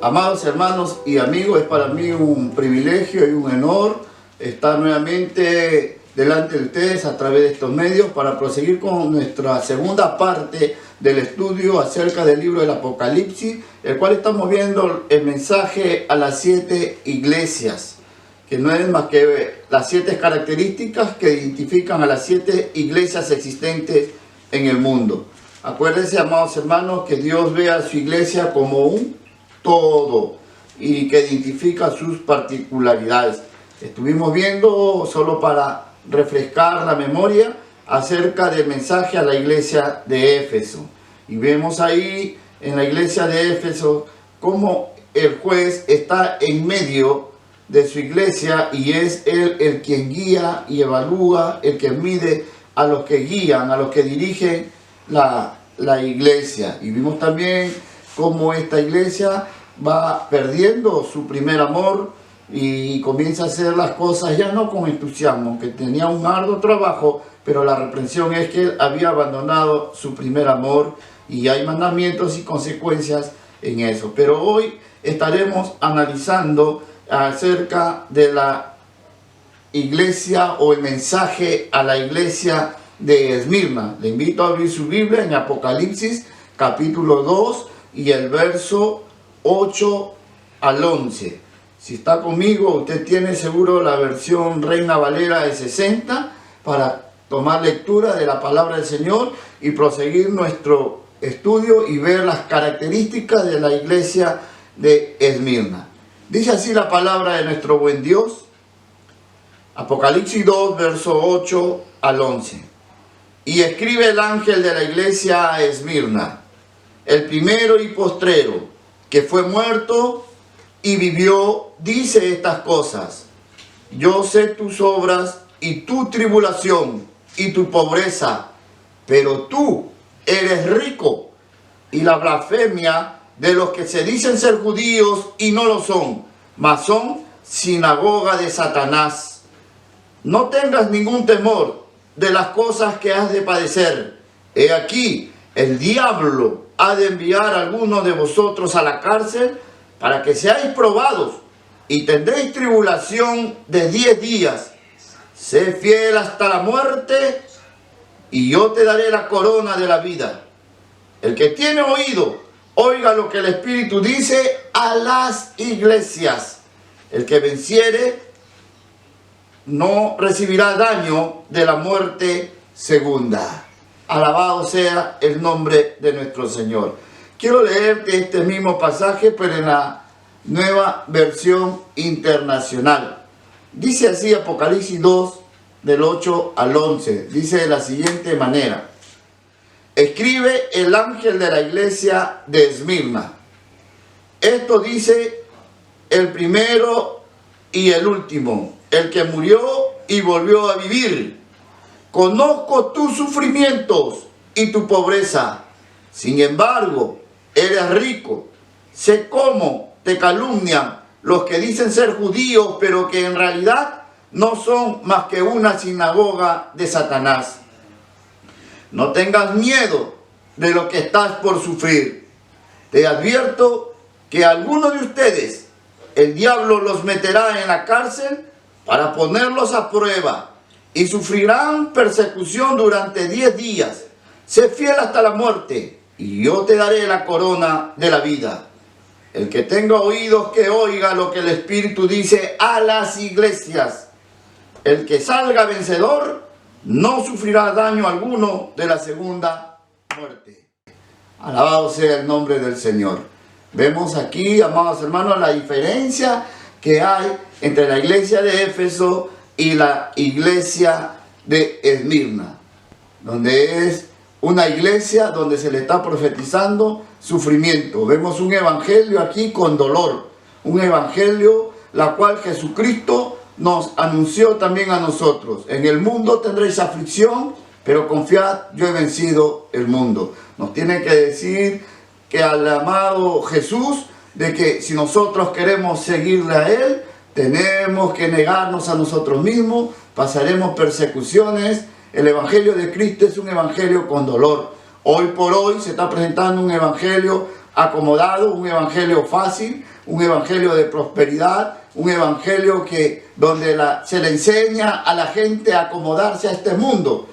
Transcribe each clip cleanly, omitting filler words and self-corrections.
Amados hermanos y amigos, es para mí un privilegio y un honor estar nuevamente delante de ustedes a través de estos medios para proseguir con nuestra segunda parte del estudio acerca del libro del Apocalipsis, el cual estamos viendo el mensaje a las 7 iglesias, que no es más que las 7 características que identifican a las 7 iglesias existentes en el mundo. Acuérdense, amados hermanos, que Dios ve a su iglesia como un todo y que identifica sus particularidades. Estuvimos viendo, solo para refrescar la memoria, acerca del mensaje a la iglesia de Éfeso, y vemos ahí en la iglesia de Éfeso cómo el juez está en medio de su iglesia y es él el quien guía y evalúa, el que mide a los que guían, a los que dirigen la iglesia. Y vimos también cómo esta iglesia va perdiendo su primer amor y comienza a hacer las cosas ya no con entusiasmo, que tenía un arduo trabajo, pero la reprensión es que él había abandonado su primer amor y hay mandamientos y consecuencias en eso. Pero hoy estaremos analizando acerca de la iglesia o el mensaje a la iglesia de Esmirna. Le invito a abrir su Biblia en Apocalipsis capítulo 2 y el verso 8 al 11. Si está conmigo, usted tiene seguro la versión Reina Valera de 60 para tomar lectura de la palabra del Señor y proseguir nuestro estudio y ver las características de la iglesia de Esmirna. Dice así la palabra de nuestro buen Dios. Apocalipsis 2, verso 8 al 11. Y escribe el ángel de la iglesia a Esmirna, el primero y postrero, que fue muerto y vivió, dice estas cosas. Yo sé tus obras y tu tribulación y tu pobreza, pero tú eres rico, y la blasfemia de los que se dicen ser judíos y no lo son, mas son sinagoga de Satanás. No tengas ningún temor de las cosas que has de padecer. He aquí, el diablo ha de enviar a algunos de vosotros a la cárcel para que seáis probados y tendréis tribulación de 10 días. Sé fiel hasta la muerte y yo te daré la corona de la vida. El que tiene oído, oiga lo que el Espíritu dice a las iglesias. El que venciere no recibirá daño de la muerte segunda. Alabado sea el nombre de nuestro Señor. Quiero leerte este mismo pasaje, pero en la nueva versión internacional. Dice así Apocalipsis 2, del 8 al 11. Dice de la siguiente manera. Escribe el ángel de la iglesia de Esmirna. Esto dice el primero y el último, el que murió y volvió a vivir. Conozco tus sufrimientos y tu pobreza. Sin embargo, eres rico. Sé cómo te calumnian los que dicen ser judíos, pero que en realidad no son más que una sinagoga de Satanás. No tengas miedo de lo que estás por sufrir. Te advierto que algunos de ustedes, el diablo los meterá en la cárcel para ponerlos a prueba y sufrirán persecución durante 10 días. Sé fiel hasta la muerte y yo te daré la corona de la vida. El que tenga oídos que oiga lo que el Espíritu dice a las iglesias. El que salga vencedor no sufrirá daño alguno de la segunda muerte. Alabado sea el nombre del Señor. Vemos aquí, amados hermanos, la diferencia que hay entre la iglesia de Éfeso y la iglesia de Esmirna, donde es una iglesia donde se le está profetizando sufrimiento. Vemos un evangelio aquí con dolor, un evangelio la cual Jesucristo nos anunció también a nosotros. En el mundo tendréis aflicción, pero confiad, yo he vencido el mundo. Nos tiene que decir que al amado Jesús, de que si nosotros queremos seguirle a Él, tenemos que negarnos a nosotros mismos, pasaremos persecuciones. El evangelio de Cristo es un evangelio con dolor. Hoy por hoy se está presentando un evangelio acomodado, un evangelio fácil, un evangelio de prosperidad, un evangelio donde se le enseña a la gente a acomodarse a este mundo.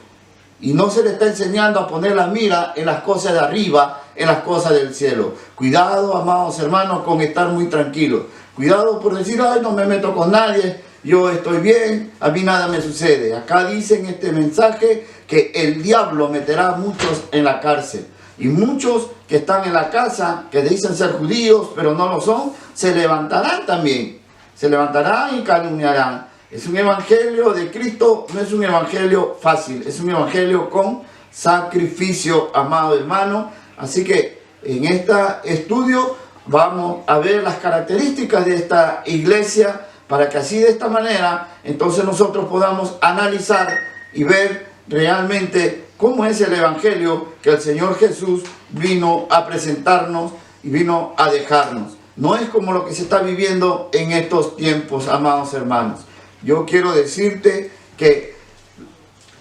Y no se le está enseñando a poner la mira en las cosas de arriba, en las cosas del cielo. Cuidado, amados hermanos, con estar muy tranquilos. Cuidado por decir, ay, no me meto con nadie, yo estoy bien, a mí nada me sucede. Acá dice en este mensaje que el diablo meterá a muchos en la cárcel. Y muchos que están en la casa, que dicen ser judíos, pero no lo son, se levantarán también. Se levantarán y calumniarán. Es un evangelio de Cristo, no es un evangelio fácil, es un evangelio con sacrificio, amado hermano. Así que en este estudio vamos a ver las características de esta iglesia, para que así de esta manera, entonces nosotros podamos analizar y ver realmente cómo es el evangelio que el Señor Jesús vino a presentarnos y vino a dejarnos. No es como lo que se está viviendo en estos tiempos, amados hermanos. Yo quiero decirte que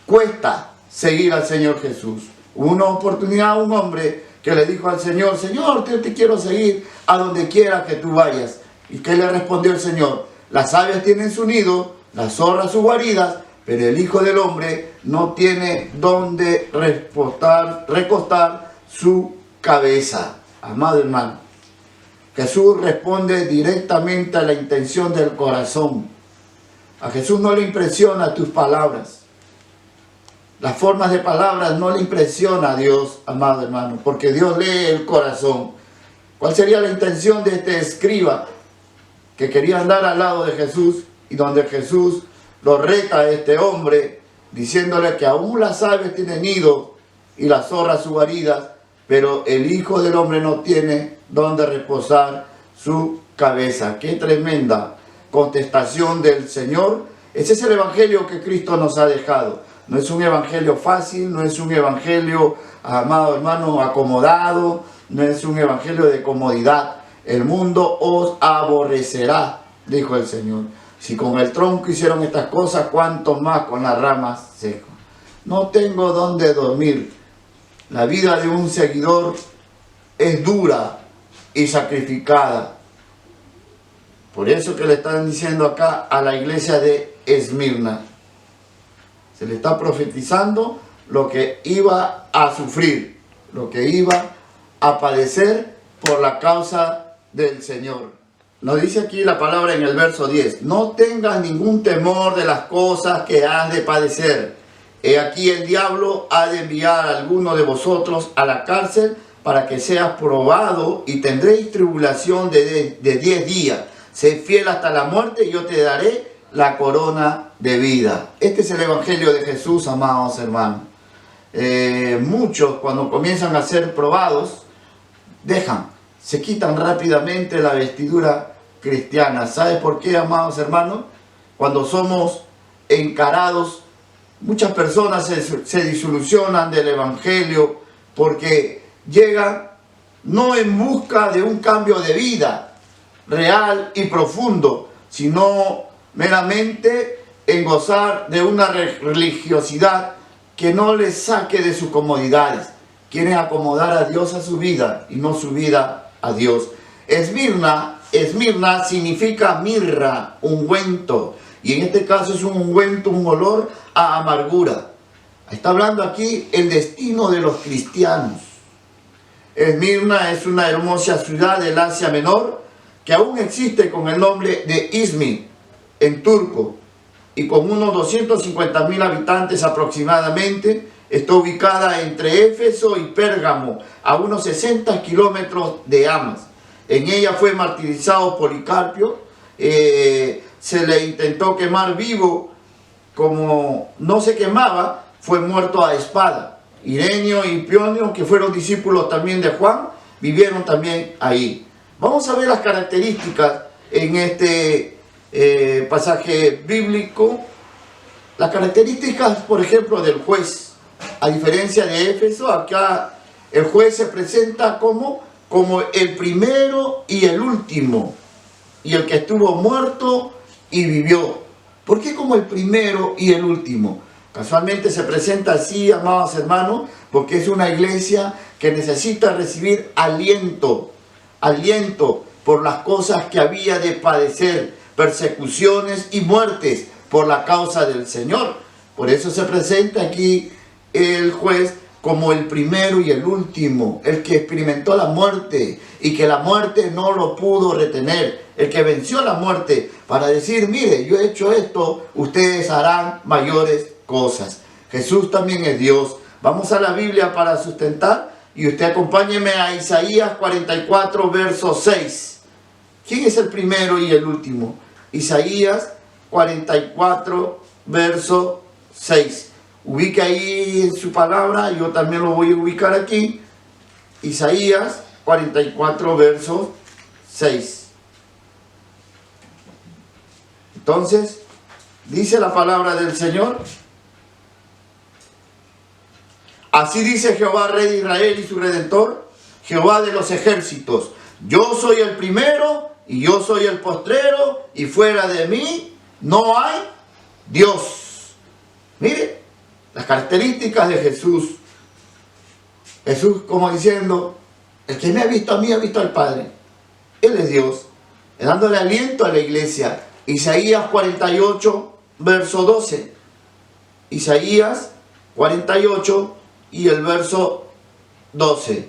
cuesta seguir al Señor Jesús. Hubo una oportunidad, un hombre que le dijo al Señor, Señor, te quiero seguir a donde quiera que tú vayas. ¿Y qué le respondió el Señor? Las aves tienen su nido, las zorras sus guaridas, pero el Hijo del Hombre no tiene donde recostar su cabeza. Amado hermano, Jesús responde directamente a la intención del corazón. A Jesús no le impresiona tus palabras. Las formas de palabras no le impresiona a Dios, amado hermano, porque Dios lee el corazón. ¿Cuál sería la intención de este escriba que quería andar al lado de Jesús y donde Jesús lo reta a este hombre, diciéndole que aún las aves tienen nido y las zorras su guarida, pero el Hijo del Hombre no tiene donde reposar su cabeza? ¡Qué tremenda contestación del Señor! Ese es el evangelio que Cristo nos ha dejado. No es un evangelio fácil, no es un evangelio, amado hermano, acomodado, no es un evangelio de comodidad. El mundo os aborrecerá, dijo el Señor. Si con el tronco hicieron estas cosas, cuánto más con las ramas secas. No tengo dónde dormir. La vida de un seguidor es dura y sacrificada. Por eso que le están diciendo acá a la iglesia de Esmirna. Se le está profetizando lo que iba a sufrir, lo que iba a padecer por la causa del Señor. Nos dice aquí la palabra en el verso 10. No tengas ningún temor de las cosas que has de padecer. He aquí el diablo ha de enviar a alguno de vosotros a la cárcel para que seas probado y tendréis tribulación de 10 días. Sé fiel hasta la muerte y yo te daré la corona de vida. Este es el evangelio de Jesús, amados hermanos. Muchos cuando comienzan a ser probados, se quitan rápidamente la vestidura cristiana. ¿Sabe por qué, amados hermanos? Cuando somos encarados, muchas personas se desilusionan del evangelio porque llegan no en busca de un cambio de vida real y profundo, sino meramente en gozar de una religiosidad que no les saque de sus comodidades. Quieren acomodar a Dios a su vida y no su vida a Dios. Esmirna significa mirra, ungüento. Y en este caso es un ungüento, un olor a amargura. Está hablando aquí el destino de los cristianos. Esmirna es una hermosa ciudad del Asia Menor que aún existe con el nombre de Izmir en turco y con unos 250.000 habitantes aproximadamente. Está ubicada entre Éfeso y Pérgamo, a unos 60 kilómetros de Amas. En ella fue martirizado Policarpio. Se le intentó quemar vivo. Como no se quemaba, fue muerto a espada. Ireneo y Pionio, que fueron discípulos también de Juan, vivieron también ahí. Vamos a ver las características en este pasaje bíblico. Las características, por ejemplo, del juez. A diferencia de Éfeso, acá el juez se presenta como el primero y el último, y el que estuvo muerto y vivió. ¿Por qué como el primero y el último? Casualmente se presenta así, amados hermanos, porque es una iglesia que necesita recibir aliento por las cosas que había de padecer, persecuciones y muertes por la causa del Señor. Por eso se presenta aquí el juez como el primero y el último, el que experimentó la muerte y que la muerte no lo pudo retener, el que venció la muerte para decir, mire, yo he hecho esto, ustedes harán mayores cosas. Jesús también es Dios. Vamos a la Biblia para sustentar y usted acompáñeme a Isaías 44, verso 6. ¿Quién es el primero y el último? Isaías 44, verso 6. Ubique ahí en su palabra, yo también lo voy a ubicar aquí. Isaías 44, verso 6. Entonces, dice la palabra del Señor. Así dice Jehová, Rey de Israel y su Redentor, Jehová de los ejércitos. Yo soy el primero y yo soy el postrero, y fuera de mí no hay Dios. Mire las características de Jesús. Jesús como diciendo, el que me ha visto a mí ha visto al Padre. Él es Dios, dándole aliento a la iglesia. Isaías 48, verso 12. Isaías 48 y el verso 12.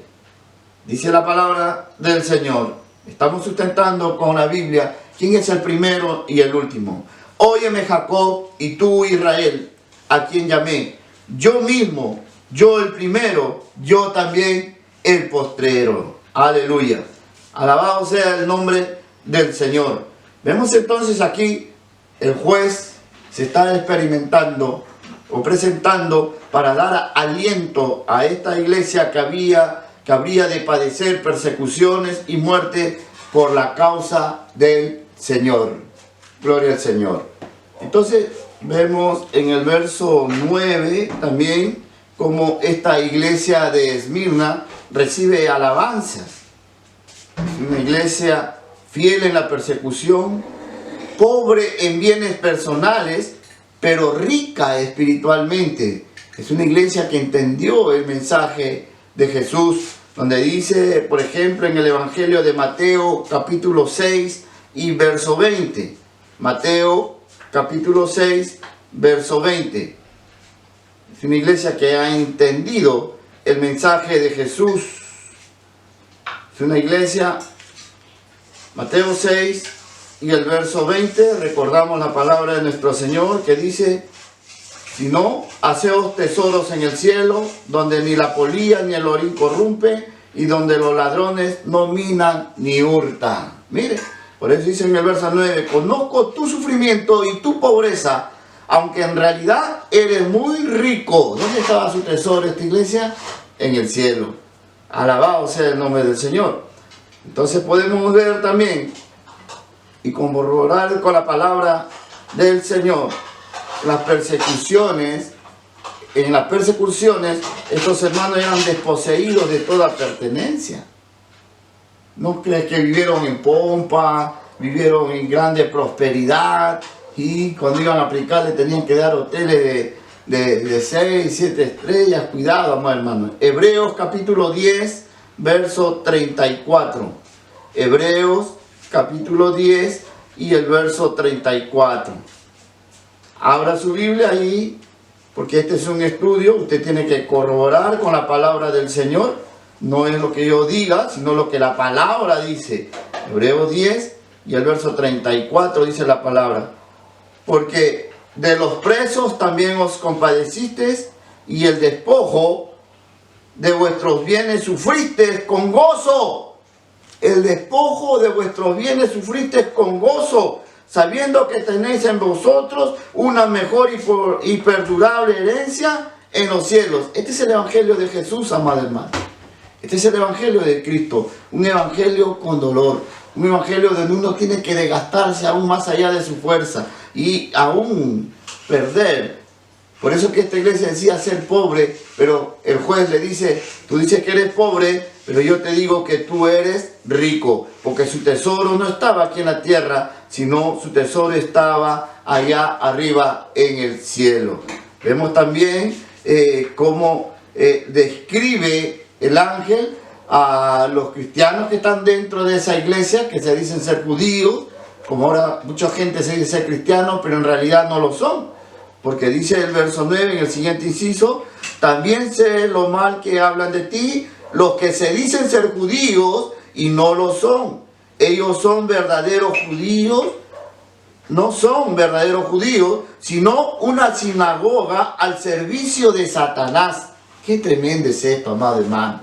Dice la palabra del Señor. Estamos sustentando con la Biblia quién es el primero y el último. Óyeme, Jacob, y tú, Israel, a quien llamé. Yo mismo, yo el primero, yo también el postrero. Aleluya. Alabado sea el nombre del Señor. Vemos entonces aquí el juez se está experimentando o presentando para dar aliento a esta iglesia que habría de padecer persecuciones y muerte por la causa del Señor. Gloria al Señor. Entonces vemos en el verso 9 también como esta iglesia de Esmirna recibe alabanzas. Es una iglesia fiel en la persecución, pobre en bienes personales, pero rica espiritualmente. Es una iglesia que entendió el mensaje de Jesús, donde dice, por ejemplo, en el Evangelio de Mateo, capítulo 6 y verso 20. Mateo, capítulo 6, verso 20. Es una iglesia que ha entendido el mensaje de Jesús. Es una iglesia, Mateo 6 y el verso 20, recordamos la palabra de nuestro Señor que dice, si no, haceos tesoros en el cielo, donde ni la polilla ni el orín corrompe, y donde los ladrones no minan ni hurtan. Mire, por eso dice en el verso 9, conozco tu sufrimiento y tu pobreza, aunque en realidad eres muy rico. ¿Dónde estaba su tesoro esta iglesia? En el cielo. Alabado sea el nombre del Señor. Entonces podemos ver también y corroborar con la palabra del Señor las persecuciones. En las persecuciones estos hermanos eran desposeídos de toda pertenencia. No crees que vivieron en pompa, vivieron en grande prosperidad, y cuando iban a aplicar le tenían que dar hoteles de 6, 7 estrellas. Cuidado, amados hermanos. Hebreos capítulo 10, verso 34. Hebreos capítulo 10 y el verso 34. Abra su Biblia ahí, porque este es un estudio. Usted tiene que corroborar con la palabra del Señor. No es lo que yo diga, sino lo que la palabra dice. Hebreos 10 y el verso 34 dice la palabra. Porque de los presos también os compadecisteis, y el despojo de vuestros bienes sufristeis con gozo. El despojo de vuestros bienes sufristeis con gozo, sabiendo que tenéis en vosotros una mejor y perdurable herencia en los cielos. Este es el evangelio de Jesús, amado hermano. Este es el evangelio de Cristo, un evangelio con dolor, un evangelio donde uno tiene que desgastarse aún más allá de su fuerza y aún perder. Por eso que esta iglesia decía ser pobre, pero el juez le dice, tú dices que eres pobre, pero yo te digo que tú eres rico, porque su tesoro no estaba aquí en la tierra, sino su tesoro estaba allá arriba en el cielo. Vemos también cómo describe el ángel a los cristianos que están dentro de esa iglesia, que se dicen ser judíos, como ahora mucha gente se dice ser cristiano, pero en realidad no lo son. Porque dice el verso 9 en el siguiente inciso: también sé lo mal que hablan de ti los que se dicen ser judíos y no lo son. Ellos son verdaderos judíos, no son verdaderos judíos, sino una sinagoga al servicio de Satanás. Qué tremendo es esto, amado hermano.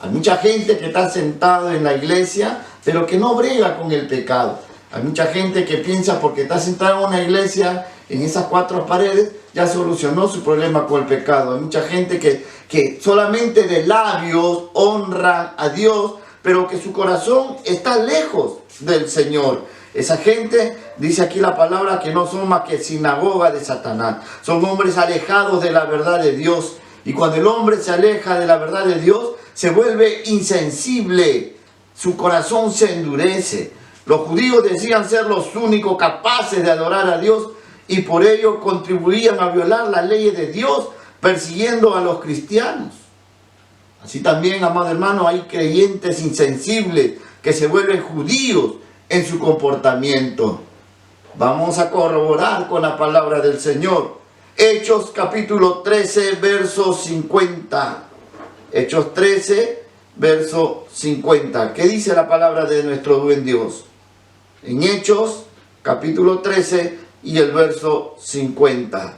Hay mucha gente que está sentada en la iglesia, pero que no brega con el pecado. Hay mucha gente que piensa porque está sentada en una iglesia, en esas cuatro paredes, ya solucionó su problema con el pecado. Hay mucha gente que solamente de labios honra a Dios, pero que su corazón está lejos del Señor. Esa gente, dice aquí la palabra, que no son más que sinagoga de Satanás. Son hombres alejados de la verdad de Dios. Y cuando el hombre se aleja de la verdad de Dios, se vuelve insensible. Su corazón se endurece. Los judíos decían ser los únicos capaces de adorar a Dios y por ello contribuían a violar las leyes de Dios, persiguiendo a los cristianos. Así también, amado hermano, hay creyentes insensibles que se vuelven judíos en su comportamiento. Vamos a corroborar con la palabra del Señor. Hechos capítulo 13, verso 50. Hechos 13, verso 50. ¿Qué dice la palabra de nuestro buen Dios? En Hechos capítulo 13 y el verso 50.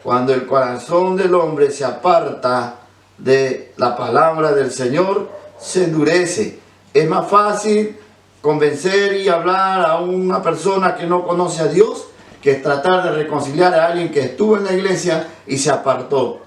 Cuando el corazón del hombre se aparta de la palabra del Señor, se endurece. Es más fácil convencer y hablar a una persona que no conoce a Dios que tratar de reconciliar a alguien que estuvo en la iglesia y se apartó.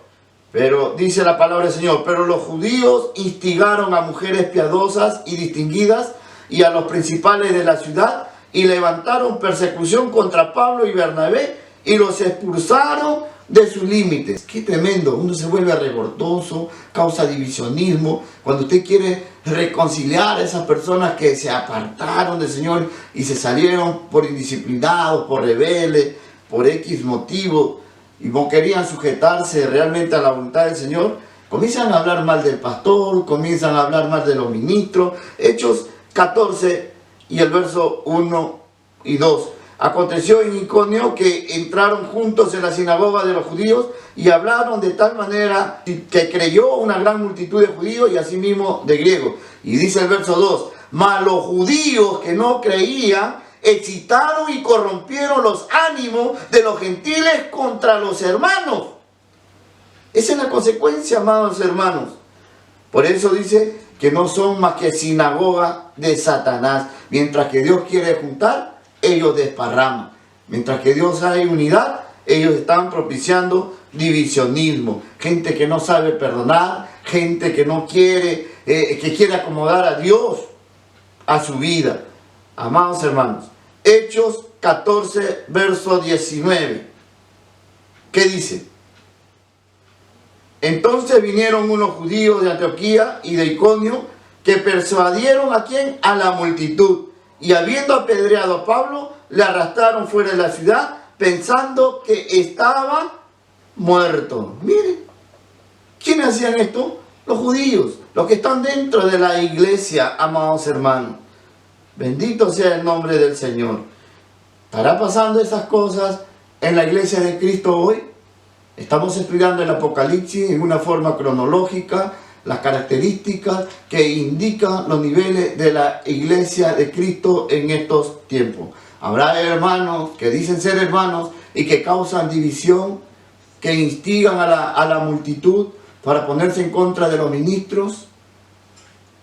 Pero dice la palabra del Señor: pero los judíos instigaron a mujeres piadosas y distinguidas y a los principales de la ciudad y levantaron persecución contra Pablo y Bernabé y los expulsaron de sus límites. Qué tremendo, uno se vuelve revoltoso, causa divisionismo. Cuando usted quiere reconciliar a esas personas que se apartaron del Señor y se salieron por indisciplinados, por rebeldes, por X motivo, y no querían sujetarse realmente a la voluntad del Señor, comienzan a hablar mal del pastor, comienzan a hablar mal de los ministros. Hechos 14 y el verso 1 y 2. Aconteció en Iconio que entraron juntos en la sinagoga de los judíos y hablaron de tal manera que creyó una gran multitud de judíos y asimismo de griegos. Y dice el verso 2, mas los judíos que no creían excitaron y corrompieron los ánimos de los gentiles contra los hermanos. Esa es la consecuencia, amados hermanos. Por eso dice que no son más que sinagoga de Satanás. Mientras que Dios quiere juntar, ellos desparraman. Mientras que Dios hay unidad, ellos están propiciando divisionismo. Gente que no sabe perdonar, gente que no quiere, que quiere acomodar a Dios a su vida. Amados hermanos, Hechos 14, verso 19. ¿Qué dice? Entonces vinieron unos judíos de Antioquía y de Iconio que persuadieron ¿a quién? A la multitud. Y habiendo apedreado a Pablo, le arrastraron fuera de la ciudad, pensando que estaba muerto. Miren, ¿quiénes hacían esto? Los judíos, los que están dentro de la iglesia, amados hermanos. Bendito sea el nombre del Señor. ¿Estará pasando estas cosas en la iglesia de Cristo hoy? Estamos estudiando el Apocalipsis en una forma cronológica, las características que indican los niveles de la iglesia de Cristo en estos tiempos. Habrá hermanos que dicen ser hermanos y que causan división, que instigan a la multitud para ponerse en contra de los ministros.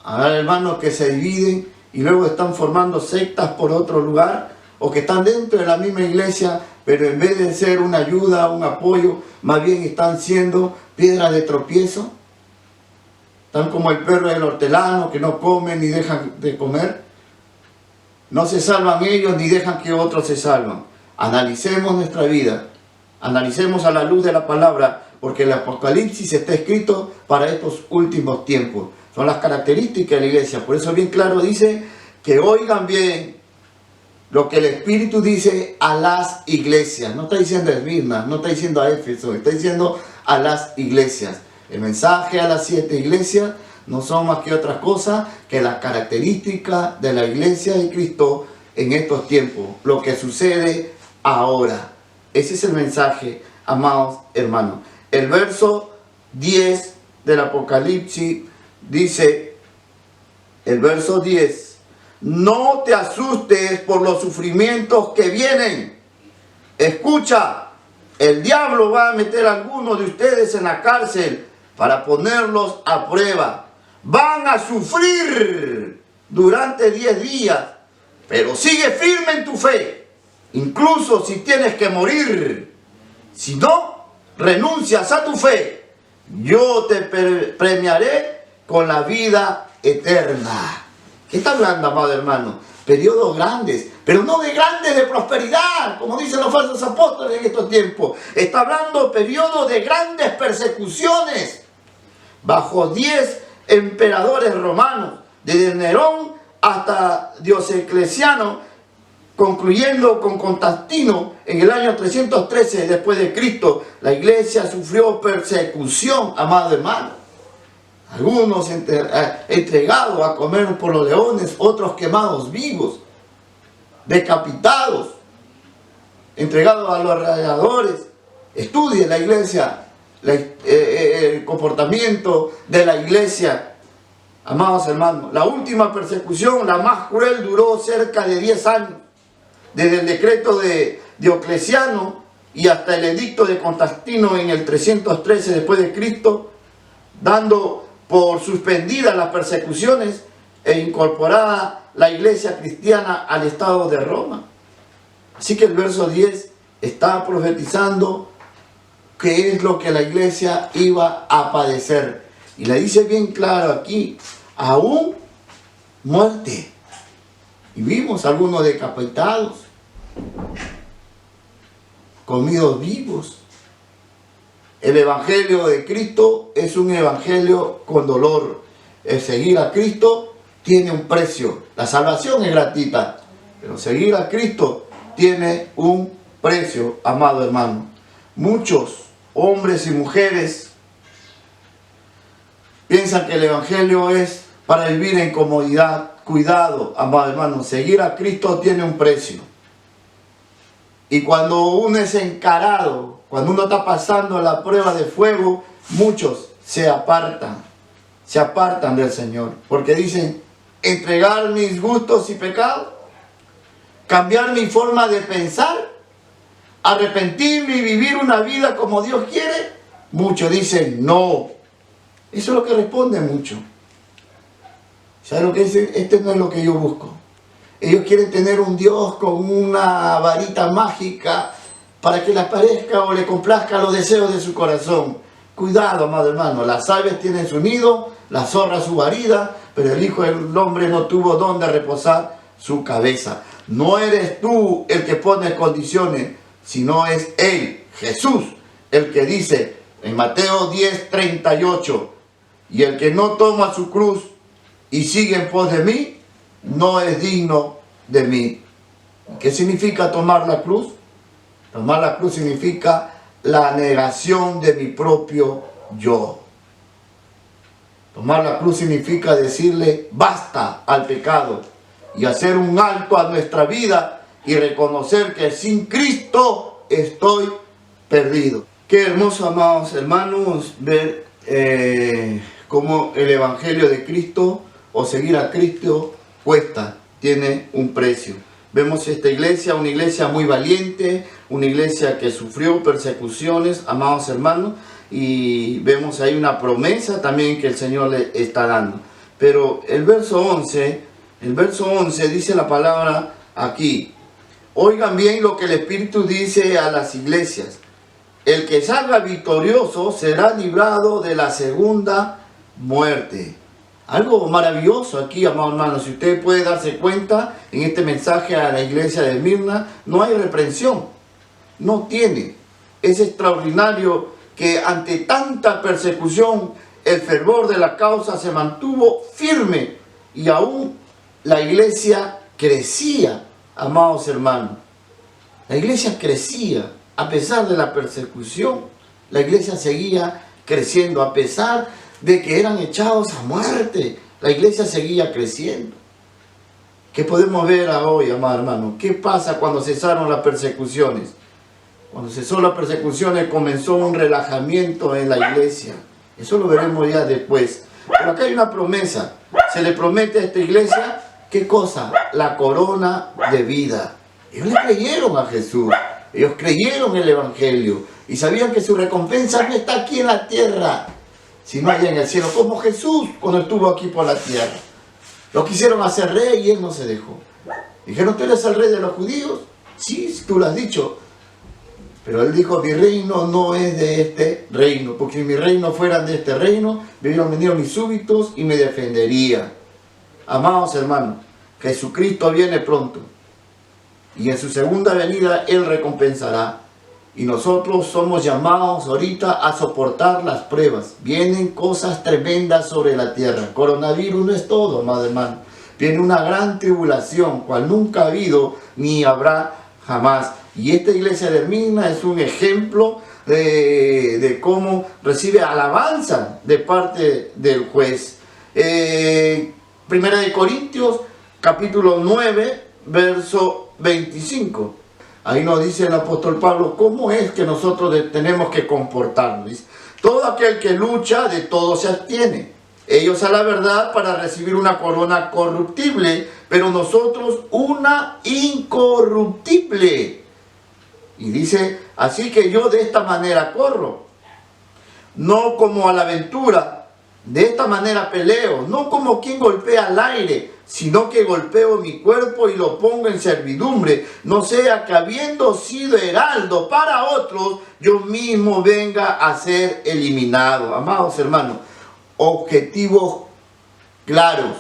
Habrá hermanos que se dividen y luego están formando sectas por otro lugar, o que están dentro de la misma iglesia, pero en vez de ser una ayuda, un apoyo, más bien están siendo piedras de tropiezo. Están como el perro del hortelano, que no comen ni dejan de comer. No se salvan ellos ni dejan que otros se salvan. Analicemos nuestra vida, analicemos a la luz de la palabra, porque el Apocalipsis está escrito para estos últimos tiempos. Son las características de la iglesia. Por eso bien claro dice que oigan bien lo que el Espíritu dice a las iglesias. No está diciendo a Esmirna, no está diciendo a Éfeso, está diciendo a las iglesias. El mensaje a las 7 iglesias no son más que otra cosa que las características de la iglesia de Cristo en estos tiempos, lo que sucede ahora. Ese es el mensaje, amados hermanos. El verso 10 del Apocalipsis dice, el verso 10, no te asustes por los sufrimientos que vienen. Escucha, el diablo va a meter a algunos de ustedes en la cárcel para ponerlos a prueba. Van a sufrir durante 10 días, pero sigue firme en tu fe, incluso si tienes que morir. Si no renuncias a tu fe, yo te premiaré con la vida eterna. ¿Qué está hablando, amado hermano? Periodos grandes, pero no de grandes de prosperidad, como dicen los falsos apóstoles en estos tiempos. Está hablando periodos de grandes persecuciones, bajo 10 emperadores romanos, desde Nerón hasta Diocleciano, concluyendo con Constantino en el año 313 después de Cristo. La iglesia sufrió persecución, amado hermano. Algunos entregados a comer por los leones, otros quemados vivos, decapitados, entregados a los rayadores. Estudie la iglesia, el comportamiento de la iglesia, amados hermanos. La última persecución, la más cruel, duró cerca de 10 años, desde el decreto de Diocleciano y hasta el edicto de Constantino en el 313 después de Cristo, dando por suspendidas las persecuciones e incorporada la iglesia cristiana al Estado de Roma. Así que el verso 10 está profetizando qué es lo que la iglesia iba a padecer. Y le dice bien claro aquí, aún muerte. Y vimos algunos decapitados, comidos vivos. El evangelio de Cristo es un evangelio con dolor. El seguir a Cristo tiene un precio. La salvación es gratuita, pero seguir a Cristo tiene un precio, amado hermano. Muchos hombres y mujeres piensan que el evangelio es para vivir en comodidad. Cuidado, amado hermano, seguir a Cristo tiene un precio. Y cuando uno es encarado, cuando uno está pasando la prueba de fuego, muchos se apartan del Señor. Porque dicen, entregar mis gustos y pecados, cambiar mi forma de pensar, arrepentirme y vivir una vida como Dios quiere. Muchos dicen, no. Eso es lo que responden muchos. ¿Saben lo que dicen? Este no es lo que yo busco. Ellos quieren tener un Dios con una varita mágica para que les parezca o le complazca los deseos de su corazón. Cuidado, amado hermano, las aves tienen su nido, las zorras su guarida, pero el Hijo del Hombre no tuvo donde reposar su cabeza. No eres tú el que pone condiciones, sino es Él, Jesús, el que dice en Mateo 10:38, y el que no toma su cruz y sigue en pos de mí, no es digno de mí. ¿Qué significa tomar la cruz? Tomar la cruz significa la negación de mi propio yo. Tomar la cruz significa decirle basta al pecado y hacer un alto a nuestra vida y reconocer que sin Cristo estoy perdido. Qué hermoso, amados hermanos, ver cómo el Evangelio de Cristo o seguir a Cristo cuesta, tiene un precio. Vemos esta iglesia, una iglesia muy valiente, una iglesia que sufrió persecuciones, amados hermanos, y vemos ahí una promesa también que el Señor le está dando. Pero el verso 11 dice la palabra aquí, oigan bien lo que el Espíritu dice a las iglesias, el que salga victorioso será librado de la segunda muerte. Algo maravilloso aquí, amados hermanos. Si usted puede darse cuenta, en este mensaje a la iglesia de Esmirna, no hay reprensión. No tiene. Es extraordinario que ante tanta persecución, el fervor de la causa se mantuvo firme y aún la iglesia crecía, amados hermanos, la iglesia crecía a pesar de la persecución. La iglesia seguía creciendo a pesar de que eran echados a muerte. La iglesia seguía creciendo. ¿Qué podemos ver hoy, amados hermanos? ¿Qué pasa cuando cesaron las persecuciones? Cuando cesó las persecuciones comenzó un relajamiento en la iglesia. Eso lo veremos ya después. Pero acá hay una promesa. Se le promete a esta iglesia, ¿qué cosa? La corona de vida. Ellos le creyeron a Jesús. Ellos creyeron en el Evangelio. Y sabían que su recompensa no está aquí en la tierra, sino allá en el cielo. Como Jesús cuando estuvo aquí por la tierra. Lo quisieron hacer rey y él no se dejó. Dijeron, ¿tú eres el rey de los judíos? Sí, tú lo has dicho. Pero él dijo, mi reino no es de este reino, porque si mi reino fuera de este reino, hubieran venido mis súbditos y me defendería. Amados hermanos, Jesucristo viene pronto. Y en su segunda venida Él recompensará. Y nosotros somos llamados ahorita a soportar las pruebas. Vienen cosas tremendas sobre la tierra. Coronavirus no es todo, amado hermano. Viene una gran tribulación, cual nunca ha habido ni habrá jamás. Y esta iglesia de Esmirna es un ejemplo de cómo recibe alabanza de parte del juez. Primera de Corintios, capítulo 9, verso 25. Ahí nos dice el apóstol Pablo cómo es que nosotros tenemos que comportarnos. Dice, todo aquel que lucha, de todo se abstiene. Ellos a la verdad para recibir una corona corruptible, pero nosotros una incorruptible. Y dice, así que yo de esta manera corro, no como a la aventura, de esta manera peleo, no como quien golpea al aire, sino que golpeo mi cuerpo y lo pongo en servidumbre, no sea que habiendo sido heraldo para otros, yo mismo venga a ser eliminado. Amados hermanos, objetivos claros,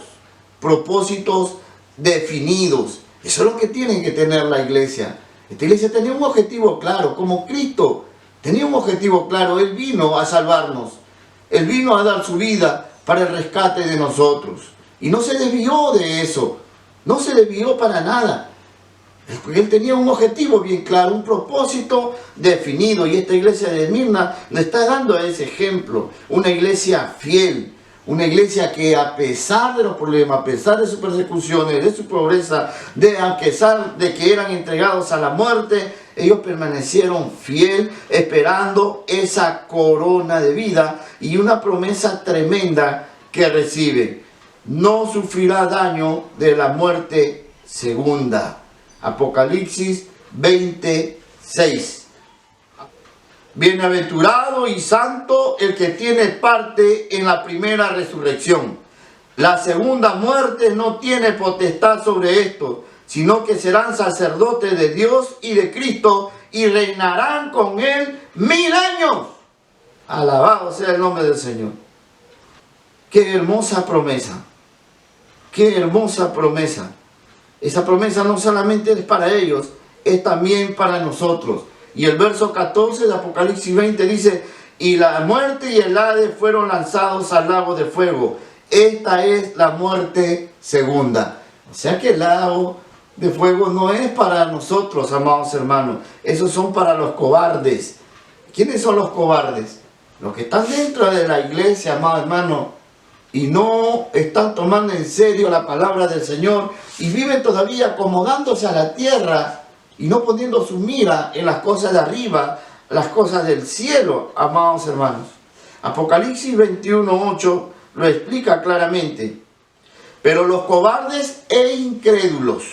propósitos definidos, eso es lo que tienen que tener la iglesia. Esta iglesia tenía un objetivo claro, como Cristo tenía un objetivo claro. Él vino a salvarnos, Él vino a dar su vida para el rescate de nosotros. Y no se desvió de eso, no se desvió para nada. Él tenía un objetivo bien claro, un propósito definido. Y esta iglesia de Esmirna nos está dando ese ejemplo. Una iglesia fiel, una iglesia que a pesar de los problemas, a pesar de sus persecuciones, de su pobreza, a pesar de que eran entregados a la muerte, ellos permanecieron fiel, esperando esa corona de vida y una promesa tremenda que reciben. No sufrirá daño de la muerte segunda. Apocalipsis 26. Bienaventurado y santo el que tiene parte en la primera resurrección. La segunda muerte no tiene potestad sobre esto, sino que serán sacerdotes de Dios y de Cristo y reinarán con Él 1000 años. Alabado sea el nombre del Señor. Qué hermosa promesa. Qué hermosa promesa. Esa promesa no solamente es para ellos, es también para nosotros. Y el verso 14 de Apocalipsis 20 dice, y la muerte y el Hades fueron lanzados al lago de fuego. Esta es la muerte segunda. O sea que el lago de fuego no es para nosotros, amados hermanos. Esos son para los cobardes. ¿Quiénes son los cobardes? Los que están dentro de la iglesia, amados hermanos, y no están tomando en serio la palabra del Señor y viven todavía acomodándose a la tierra y no poniendo su mira en las cosas de arriba, las cosas del cielo, amados hermanos. Apocalipsis 21:8 lo explica claramente. Pero los cobardes e incrédulos,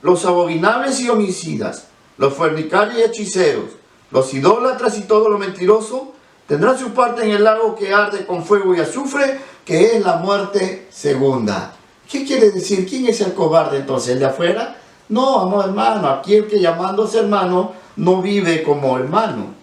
los abominables y homicidas, los fornicarios y hechiceros, los idólatras y todo lo mentiroso, tendrán su parte en el lago que arde con fuego y azufre, que es la muerte segunda. ¿Qué quiere decir? ¿Quién es el cobarde entonces? ¿El de afuera? No, amado hermano, aquel que llamándose hermano no vive como hermano.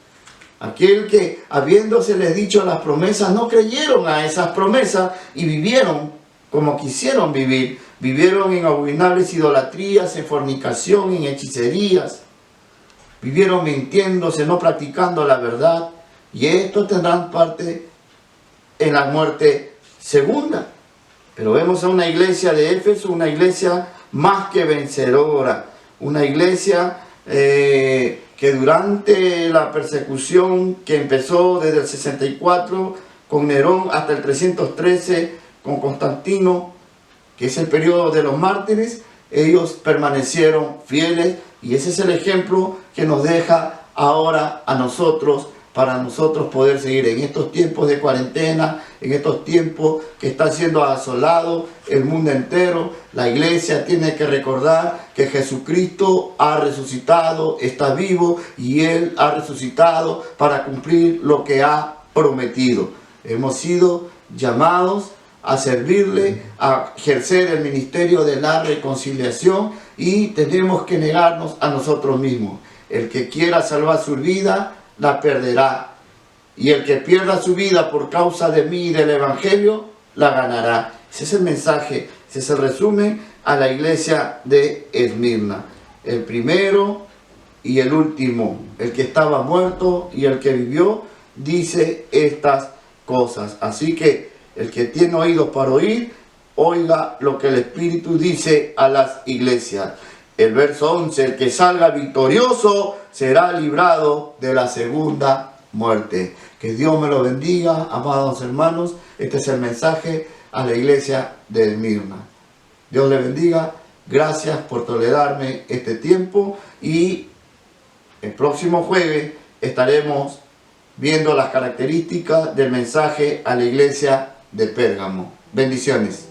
Aquel que habiéndoseles dicho las promesas no creyeron a esas promesas y vivieron como quisieron vivir. Vivieron en abominables idolatrías, en fornicación, en hechicerías. Vivieron mintiéndose, no practicando la verdad. Y estos tendrán parte en la muerte segunda. Pero vemos a una iglesia de Éfeso, una iglesia más que vencedora, una iglesia que durante la persecución que empezó desde el 64 con Nerón hasta el 313 con Constantino, que es el periodo de los mártires, ellos permanecieron fieles, y ese es el ejemplo que nos deja ahora a nosotros, para nosotros poder seguir en estos tiempos de cuarentena, en estos tiempos que está siendo asolado el mundo entero. La iglesia tiene que recordar que Jesucristo ha resucitado, está vivo, y Él ha resucitado para cumplir lo que ha prometido. Hemos sido llamados a servirle, a ejercer el ministerio de la reconciliación, y tenemos que negarnos a nosotros mismos. El que quiera salvar su vida, la perderá, y el que pierda su vida por causa de mí y del Evangelio, la ganará. Ese es el mensaje, ese es el resumen a la iglesia de Esmirna. El primero y el último, el que estaba muerto y el que vivió, dice estas cosas. Así que el que tiene oídos para oír, oiga lo que el Espíritu dice a las iglesias. El verso 11, el que salga victorioso será librado de la segunda muerte. Que Dios me lo bendiga, amados hermanos. Este es el mensaje a la iglesia de Esmirna. Dios le bendiga. Gracias por tolerarme este tiempo, y el próximo jueves estaremos viendo las características del mensaje a la iglesia de Pérgamo. Bendiciones.